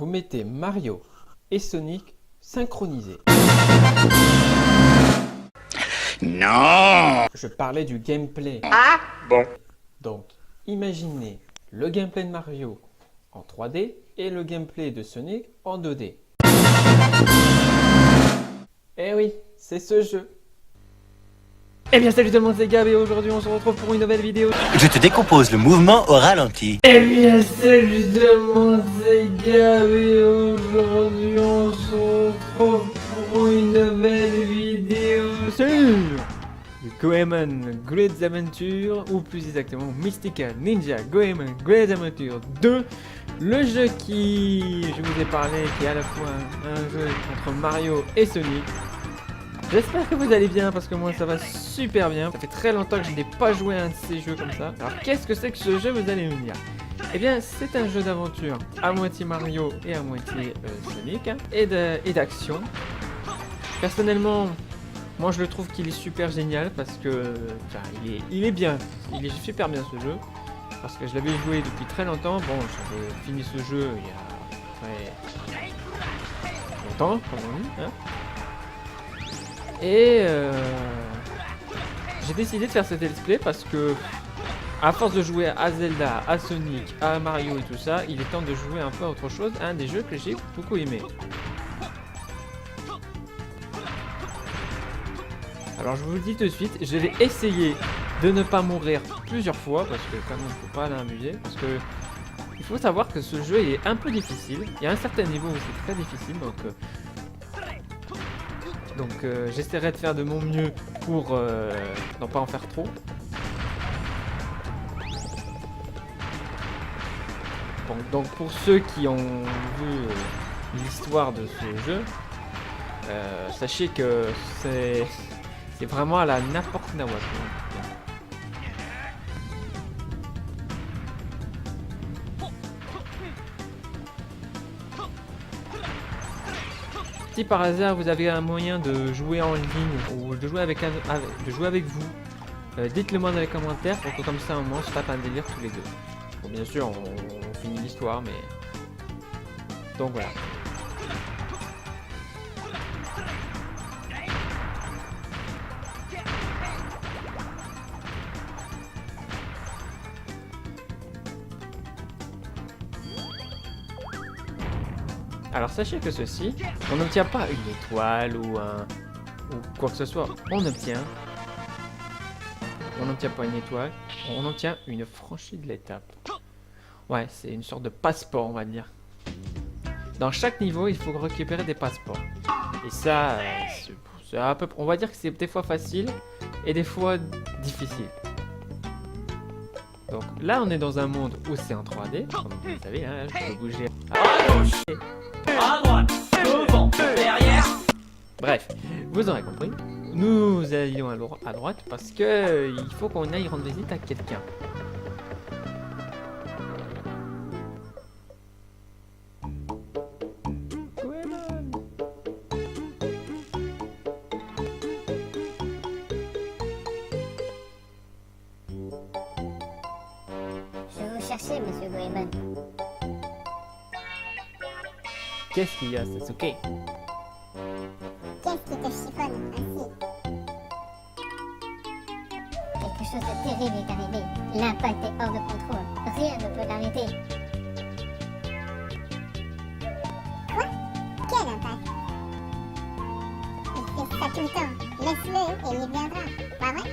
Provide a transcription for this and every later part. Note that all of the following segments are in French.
vous mettez Mario et Sonic synchronisés. Non! Je parlais du gameplay. Ah bon. Donc, imaginez le gameplay de Mario en 3D et le gameplay de Sonic en 2D. Eh oui, c'est ce jeu. Eh bien salut tout le monde, c'est Gab et aujourd'hui on se retrouve pour une nouvelle vidéo. Je te décompose le mouvement au ralenti. Eh bien salut tout le monde, c'est Gab et aujourd'hui on se retrouve pour une nouvelle vidéo sur Goemon Great Adventure, ou plus exactement Mystical Ninja Goemon Great Adventure 2. Le jeu qui, je vous ai parlé, qui est à la fois un jeu entre Mario et Sonic. J'espère que vous allez bien parce que moi ça va super bien. Ça fait très longtemps que je n'ai pas joué à un de ces jeux comme ça. Alors qu'est-ce que c'est que ce jeu, vous allez me dire? Eh bien c'est un jeu d'aventure à moitié Mario et à moitié Sonic, hein, et d'action. Personnellement, moi je le trouve qu'il est super génial parce que il est bien. Il est super bien ce jeu. Parce que je l'avais joué depuis très longtemps. Bon, j'avais fini ce jeu il y a très longtemps, comme on dit, hein. Et j'ai décidé de faire cet let's play parce que, à force de jouer à Zelda, à Sonic, à Mario et tout ça, il est temps de jouer un peu à autre chose, à un des jeux que j'ai beaucoup aimé. Alors je vous le dis tout de suite, je vais essayer de ne pas mourir plusieurs fois parce que quand même il faut pas l'amuser, parce que il faut savoir que ce jeu est un peu difficile. Il y a un certain niveau où c'est très difficile, donc j'essaierai de faire de mon mieux pour n'en pas en faire trop. Bon, donc pour ceux qui ont vu l'histoire de ce jeu, sachez que c'est vraiment à la n'importe nawak. Si par hasard vous avez un moyen de jouer en ligne ou de jouer avec vous, dites-le moi dans les commentaires pour que comme ça au moins on se tape un délire tous les deux. Bon, bien sûr on finit l'histoire, mais donc voilà. Alors sachez que ceci, on n'obtient pas une étoile ou quoi que ce soit. On n'obtient pas une étoile, on obtient une franchie de l'étape. Ouais, c'est une sorte de passeport, on va dire. Dans chaque niveau, il faut récupérer des passeports. Et ça, c'est à peu près, on va dire que c'est des fois facile et des fois difficile. Donc là, on est dans un monde où c'est en 3D, comme vous savez, hein, je peux bouger à gauche, à droite, devant, derrière. Bref, vous aurez compris. Nous allions à droite parce que il faut qu'on aille rendre visite à quelqu'un. Cherchez, monsieur Goemon. Qu'est-ce qu'il y a, Sasuke? Qu'est-ce qui te chiffonne ainsi? Quelque chose de terrible est arrivé. L'impact est hors de contrôle. Rien ne peut l'arrêter. Quoi? Quel impact? Il fait ça tout le temps. Laisse-le et il viendra. Pas vrai?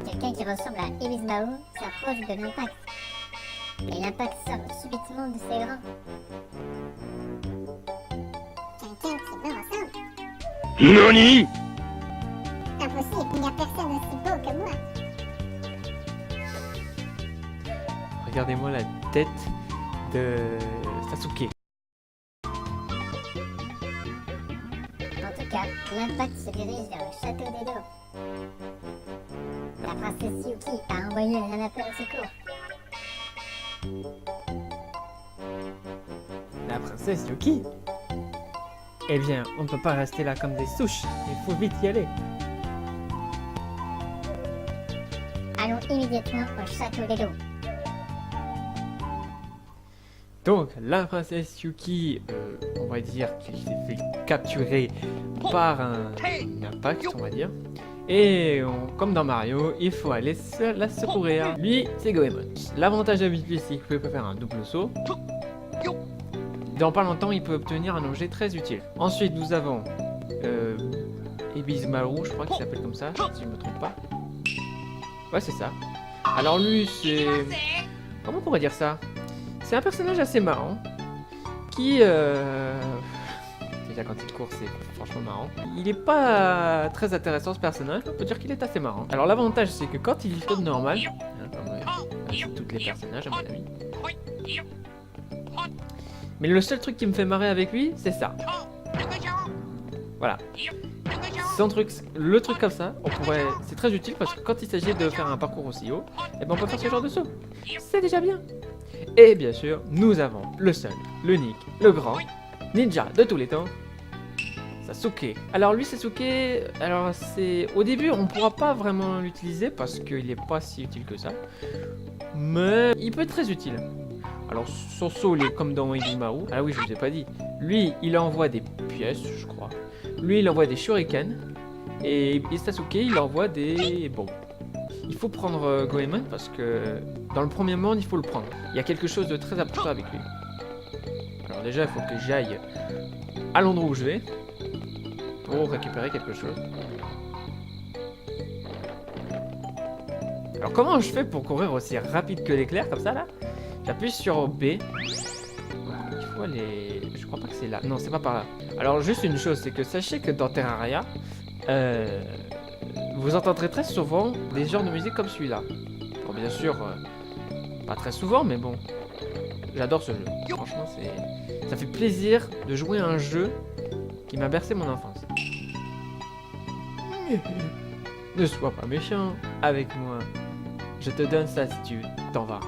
Quelqu'un qui ressemble à Ibismao s'approche de l'impact. Et l'impact sort subitement de ses rangs. Quelqu'un qui me ressemble? Nani? Impossible, il n'y a personne aussi beau que moi. Regardez-moi la tête de Sasuke. En tout cas, l'impact se dirige vers le château d'Edo. La princesse Yuki a envoyé un appel au secours. La princesse Yuki? Eh bien, on ne peut pas rester là comme des souches. Il faut vite y aller. Allons immédiatement au château d'Edo. Donc, la princesse Yuki, on va dire qu'il s'est fait capturer par un impact, on va dire. Et comme dans Mario, il faut aller la secourir. Lui, c'est Goemon. L'avantage de lui, c'est qu'il peut faire un double saut. Dans pas longtemps, il peut obtenir un objet très utile. Ensuite, nous avons Ebizumaru, je crois qu'il s'appelle comme ça, si je me trompe pas. Ouais, c'est ça. Alors lui, c'est... Comment on pourrait dire ça? C'est un personnage assez marrant. Qui... Déjà, quand il court, c'est franchement marrant. Il est pas très intéressant, ce personnage. On peut dire qu'il est assez marrant. Alors, l'avantage, c'est que quand il saute normal... Hein, comme avec tous les personnages, à mon avis. Mais le seul truc qui me fait marrer avec lui, c'est ça. Voilà. Son truc, le truc comme ça, c'est très utile parce que quand il s'agit de faire un parcours aussi haut, eh ben on peut faire ce genre de saut. C'est déjà bien. Et bien sûr, nous avons le seul, l'unique, le grand ninja de tous les temps, Sasuke. Alors lui, Sasuke, alors c'est au début, on pourra pas vraiment l'utiliser parce qu'il est pas si utile que ça, mais il peut être très utile. Alors son saut, il est comme dans Ebizumaru. Ah oui, je vous ai pas dit. Lui, il envoie des pièces, je crois. Lui, il envoie des shurikens. Et Sasuke, il envoie des bombes. Il faut prendre Goemon parce que dans le premier monde, il faut le prendre. Il y a quelque chose de très important avec lui. Alors déjà, il faut que j'aille à l'endroit où je vais pour récupérer quelque chose. Alors comment je fais pour courir aussi rapide que l'éclair comme ça là? J'appuie sur B. Il faut aller... Je crois pas que c'est là. Non, c'est pas par là. Alors juste une chose, c'est que sachez que dans Terraria, vous entendrez très souvent des genres de musique comme celui-là. Bon, bien sûr, pas très souvent, mais bon. J'adore ce jeu. Franchement, ça fait plaisir de jouer à un jeu qui m'a bercé mon enfance. Ne sois pas méchant avec moi. Je te donne ça si tu t'en vas.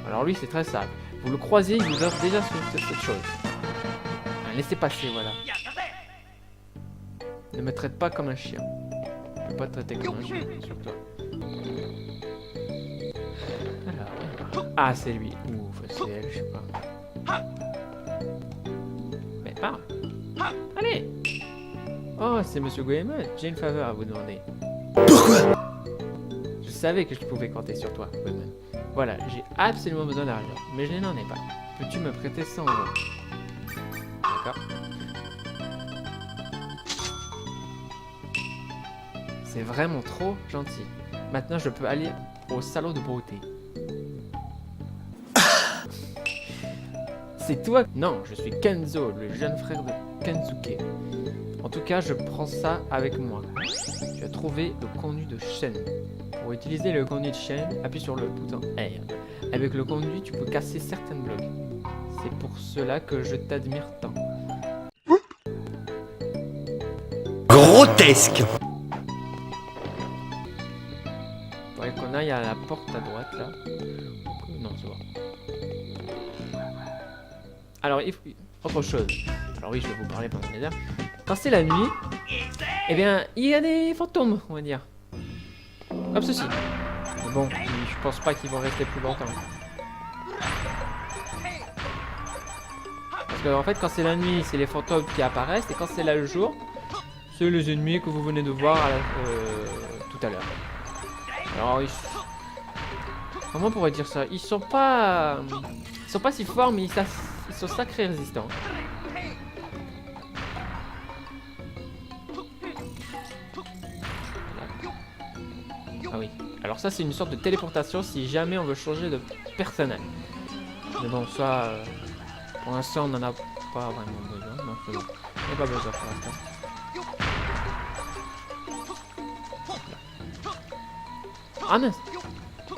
Alors lui, c'est très simple. Vous le croisez, il vous offre déjà cette chose. Laissez passer, voilà. Ne me traite pas comme un chien. Je ne peux pas te traiter comme un chien, sur toi. Alors... Ah, c'est lui. Ouf, c'est elle, je sais pas. Mais pas. Allez. Oh, c'est Monsieur Goemon. J'ai une faveur à vous demander. Pourquoi? Je savais que je pouvais compter sur toi, Goemon. Voilà, j'ai absolument besoin d'argent, mais je n'en ai pas. Peux-tu me prêter 100 €? D'accord. C'est vraiment trop gentil. Maintenant, je peux aller au salon de beauté. C'est toi? Non, je suis Kenzo, le jeune frère de Kensuke. En tout cas, je prends ça avec moi. Tu as trouvé le conduit de chaîne. Pour utiliser le conduit de chaîne, appuie sur le bouton R. Avec le conduit, tu peux casser certaines blocs. C'est pour cela que je t'admire tant. Grotesque. Faudrait qu'on aille à la porte à droite là. Non, c'est bon. Alors, autre chose. Alors oui, je vais vous parler pendant des heures. Quand c'est la nuit, eh bien, il y a des fantômes, on va dire. Comme ceci. Mais bon, je pense pas qu'ils vont rester plus longtemps. Parce que en fait, quand c'est la nuit, c'est les fantômes qui apparaissent, et quand c'est là le jour, c'est les ennemis que vous venez de voir tout à l'heure. Alors, comment on pourrait dire ça? Ils sont pas si forts, mais ils sont sacrés résistants. Ah oui. Alors ça, c'est une sorte de téléportation si jamais on veut changer de personnage. Mais bon, ça, pour l'instant, on n'en a pas vraiment besoin. Non, c'est bon. On n'a pas besoin pour l'instant. Ah mince! Faut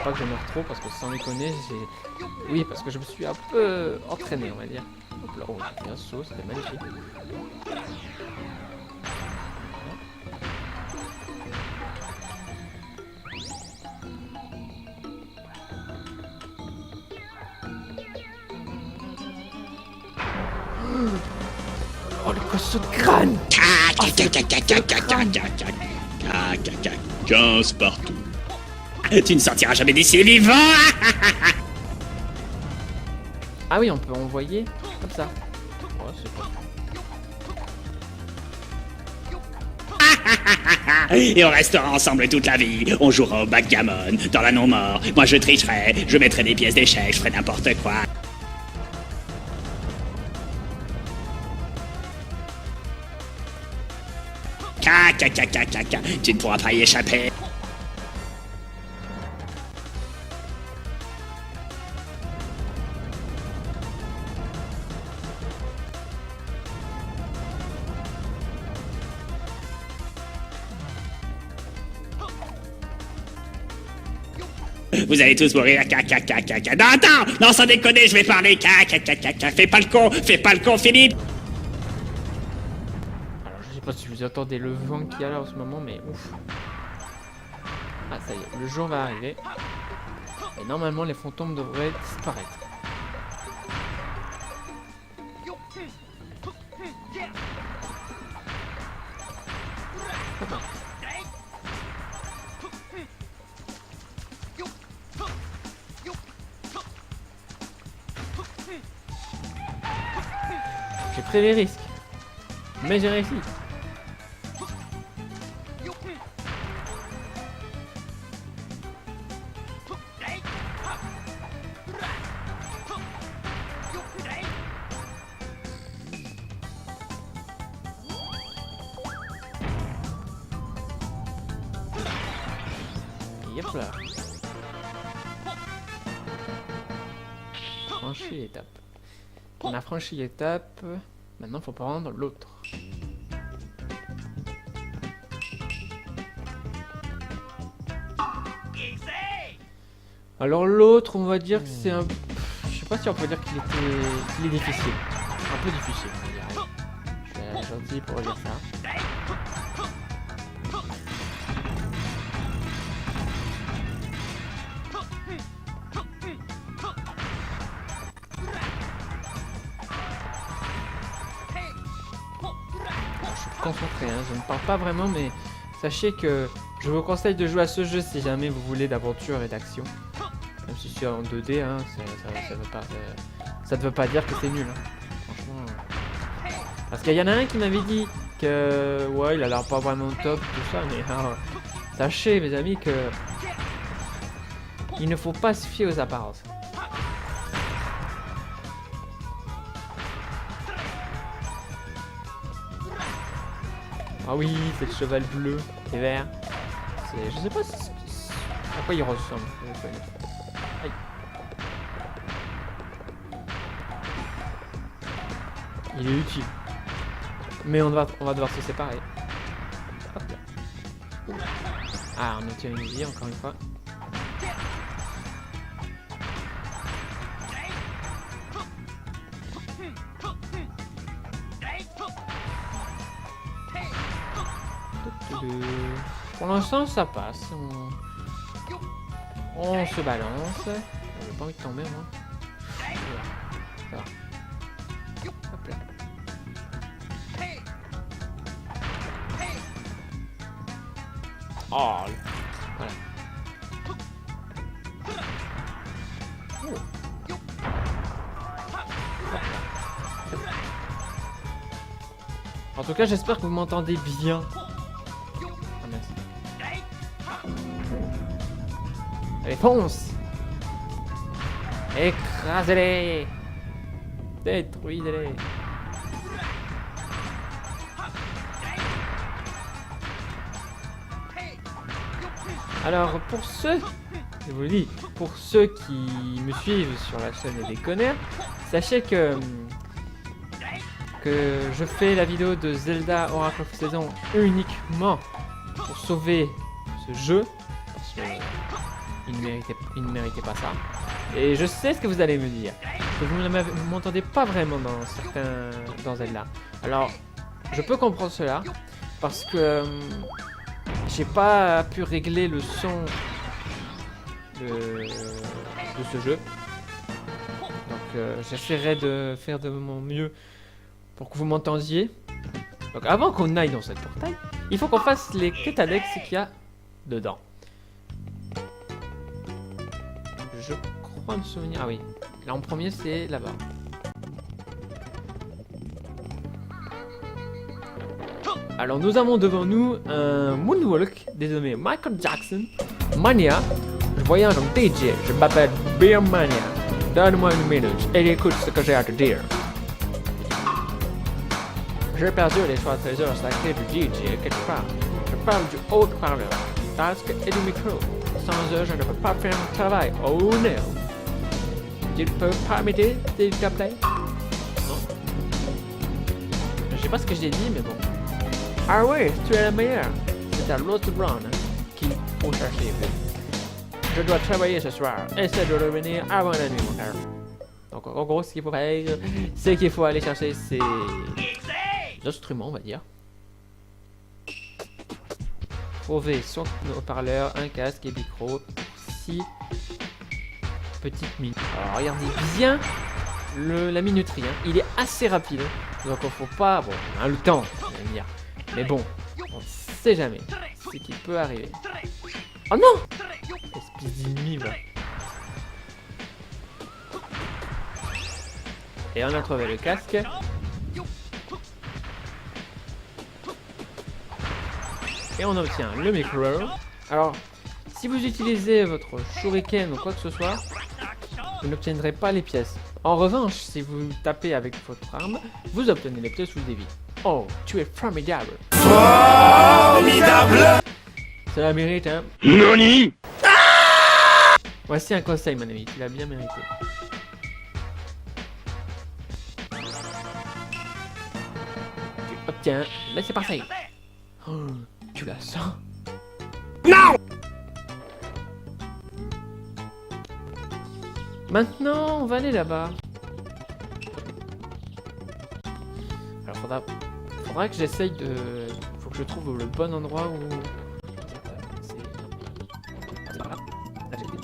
pas que je meure trop parce que sans déconner, j'ai... Oui, parce que je me suis un peu entraîné, on va dire. Hop là, oh, j'ai fait un saut, c'était magnifique. Oh, le costaud de crâne! 15 partout. Tu ne sortiras jamais d'ici vivant. Ah oui, on peut envoyer comme ça. Oh, c'est pas... Et on restera ensemble toute la vie. On jouera au backgammon, dans la non-mort. Moi je tricherai, je mettrai des pièces d'échecs, je ferai n'importe quoi. Tu ne pourras pas y échapper. Vous allez tous mourir. Non, attends! Non, sans déconner, je vais parler. Fais pas le con, Philippe! Alors, je sais pas si vous entendez le vent qu'il y a là en ce moment, mais ouf. Ah, ça y est, le jour va arriver. Et normalement, les fantômes devraient disparaître. J'ai pris les risques, mais j'ai réussi. Et hop là. Franchi l'étape. On a franchi l'étape. Maintenant, faut prendre l'autre. Alors l'autre, on va dire que c'est un... Je sais pas si on peut dire qu'il est difficile. Un peu difficile, on dirait. Je suis gentil pour dire ça. Concentré, hein. Je ne parle pas vraiment, mais sachez que je vous conseille de jouer à ce jeu si jamais vous voulez d'aventure et d'action. Même si c'est en 2D, hein, ça ne veut pas dire que c'est nul. Hein. Franchement. Parce qu'il y en a un qui m'avait dit que ouais, il a l'air pas vraiment top, tout ça, mais sachez, mes amis, que il ne faut pas se fier aux apparences. Ah oui, c'est le cheval bleu et vert. Je sais pas à quoi il ressemble. Aïe. Il est utile. Mais on va devoir se séparer. Hop là. Ah, on obtient une vie encore une fois. Pour l'instant, ça passe. On se balance. J'ai pas envie de tomber, moi. Ça va. Hop là. Oh, voilà. En tout cas, j'espère que vous m'entendez bien. Allez, fonce! Écrasez-les! Détruisez-les! Alors, pour ceux, je vous le dis, pour ceux qui me suivent sur la chaîne des connards, sachez que je fais la vidéo de Zelda Oracle of Season uniquement pour sauver ce jeu. Parce que il ne méritait pas ça. Et je sais ce que vous allez me dire. Que vous ne m'entendez pas vraiment dans Zelda. Alors, je peux comprendre cela. Parce que j'ai pas pu régler le son de ce jeu. Donc j'essaierai de faire de mon mieux pour que vous m'entendiez. Donc avant qu'on aille dans cette portail, il faut qu'on fasse les quêtes annexes qu'il y a dedans. je crois me souvenir. Ah oui, là en premier c'est là-bas. Alors nous avons devant nous un moonwalk dénommé Michael Jackson Mania. Je voyage en DJ, je m'appelle Beer Mania. Donne-moi une minute et écoute ce que j'ai à te dire. J'ai perdu les choix de trésors sacrés du DJ quelque part. Je parle du haut-parleur, du casque et du micro. Sans eux, je ne peux pas faire mon travail. Oh non! Tu peux pas m'aider, s'il te plaît? Non? Je sais pas ce que j'ai dit, mais bon. Ah ouais, tu es la meilleure. C'est à l'autre Brown qu'il faut chercher. Je dois travailler ce soir. Essaie de revenir avant la nuit, mon frère. Donc en gros, ce qu'il faut faire, c'est qu'il faut aller chercher ces instruments, on va dire. Trouver son haut-parleur, un casque et micro. 6 petites minutes. Alors regardez bien la minuterie. Hein. Il est assez rapide. Donc il faut pas... Bon, on a le temps, on va dire. Mais bon, on sait jamais ce qui peut arriver. Oh non! Espèce d'ennemi, va. Et on a trouvé le casque. Et on obtient le micro. Alors, si vous utilisez votre shuriken ou quoi que ce soit, vous n'obtiendrez pas les pièces. En revanche, si vous tapez avec votre arme, vous obtenez les pièces ou des vies. Oh, tu es formidable. Formidable. Cela mérite, hein. NANI? Voici un conseil, mon ami, tu l'as bien mérité. Tu obtiens, là c'est parfait. Oh, tu la sens? Non! Maintenant, on va aller là-bas. Alors, faudra que j'essaye de... Faut que je trouve le bon endroit où... C'est par là. Là, j'ai plus.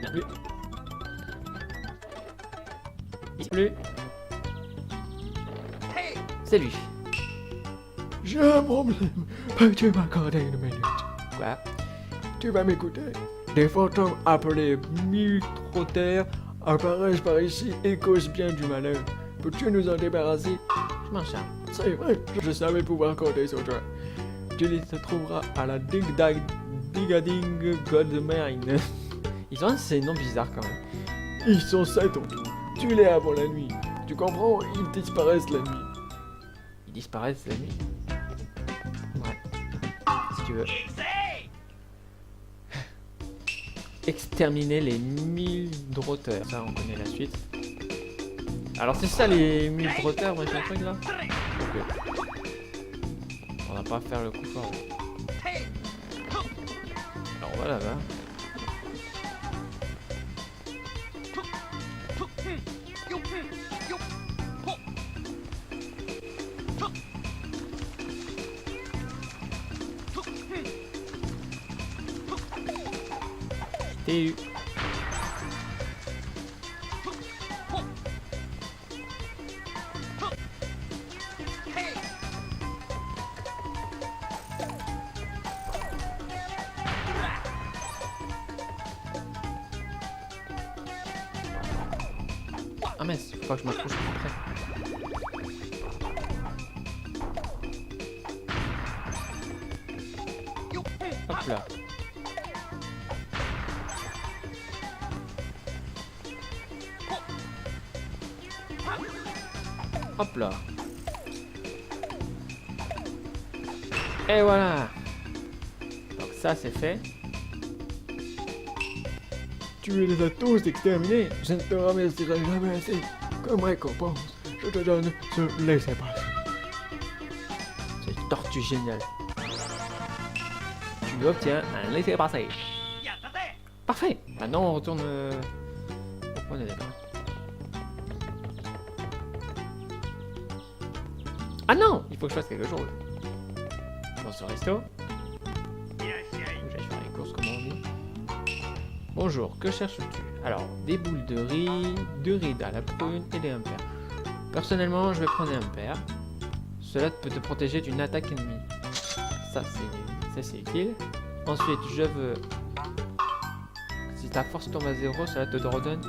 Bien plus. Ici plus. C'est lui. J'ai un problème. Peux-tu m'accorder une minute? Quoi? Tu vas m'écouter. Des fantômes appelés micro-terres apparaissent par ici et causent bien du malheur. Peux-tu nous en débarrasser? Je m'en charge. C'est vrai, je savais pouvoir compter sur toi. Tu les trouveras à la Digading Goldmine. Ils ont ces noms bizarres quand même. Ils sont 7 en tout. Tu les avant la nuit. Tu comprends? Ils disparaissent la nuit. Ils disparaissent la nuit? Ouais. Si tu veux. Exterminer les mildroteurs. Ça, on connaît la suite. Alors, c'est ça les mildroteurs, machin truc là? Ok. On va pas faire le coup fort. Alors, voilà là. TU. Ah mince, faut pas que je m'approche plus près. Hop là. Hop là. Et voilà. Donc ça c'est fait. Tu les as tous exterminés. Je ne te remercierai jamais assez. Comme récompense, je te donne ce laissez-passer. C'est une tortue géniale. Tu obtiens un laissez-passer. Parfait. Maintenant on retourne au point de départ. Ah non! Il faut que je fasse quelque chose. Dans ce resto. J'allais faire les courses, comme on dit. Bonjour, que cherches-tu? Alors, des boules de riz, 2 rides à la prune et des impairs. Personnellement, je vais prendre un impair. Cela peut te protéger d'une attaque ennemie. Ça c'est utile. Ensuite, je veux... Si ta force tombe à 0, cela te redonne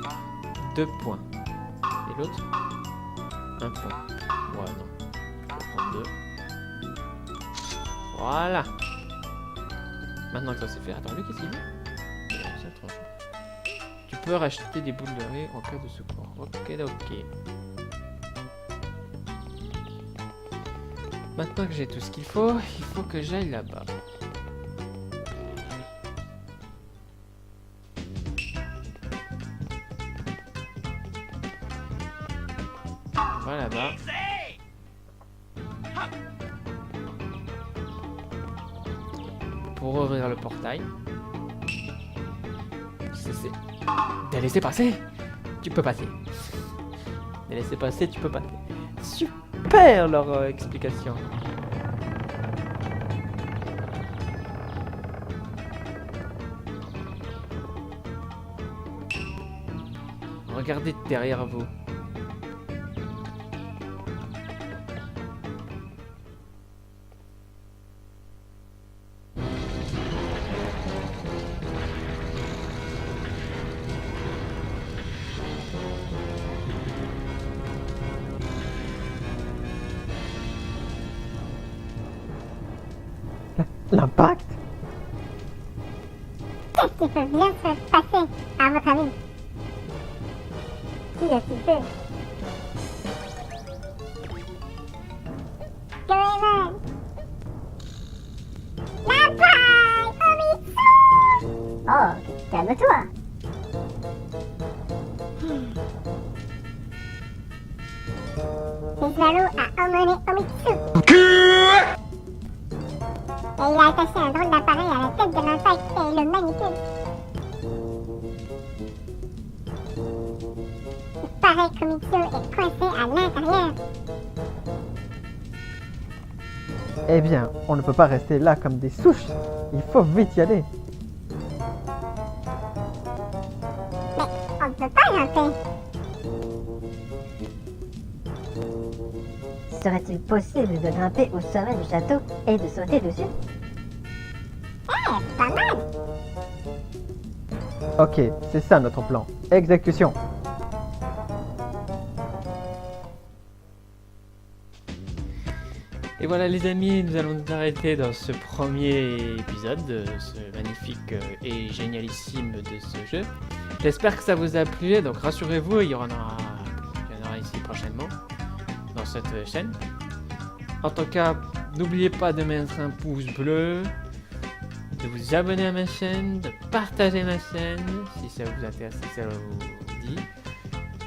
2 points. Et l'autre 1 point. Ouais, non. Je vais prendre 2. Voilà. Maintenant que ça c'est fait. Attends, lui, qu'est-ce qu'il veut? C'est trop chaud. Tu peux racheter des boules de riz en cas de secours. Ok, ok. Maintenant que j'ai tout ce qu'il faut que j'aille là-bas. On va là-bas. Pour ouvrir le portail. C'est de laisser passer. Tu peux passer. De laisser passer, tu peux passer. Super leur explication. Regardez derrière vous. L'impact? Qu'est-ce qui peut bien se passer, à votre avis? Qui est-ce qui peut? Goemon! L'impact! Omitsu! Oh, calme-toi! Misaru a emmené Omitsu! Et il a attaché un drôle d'appareil à la tête de l'impact et le manipule. Il paraît que Mitsu est coincé à l'intérieur. Eh bien, on ne peut pas rester là comme des souches. Il faut vite y aller. Mais on ne peut pas grimper. Serait-il possible de grimper au sommet du château et de sauter dessus? Eh, pas mal. Ok, c'est ça notre plan. Exécution. Et voilà les amis, nous allons nous arrêter dans ce premier épisode de ce magnifique et génialissime de ce jeu. J'espère que ça vous a plu, donc rassurez-vous, il y en aura ici prochainement dans cette chaîne. En tout cas, n'oubliez pas de mettre un pouce bleu, de vous abonner à ma chaîne, de partager ma chaîne si ça vous intéresse, si ça vous dit.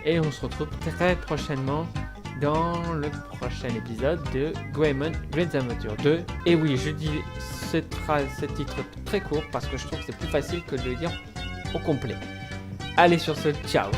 Et on se retrouve très prochainement dans le prochain épisode de Goemon Great Adventure 2. Et oui, je dis ce titre très court parce que je trouve que c'est plus facile que de le dire au complet. Allez sur ce, ciao!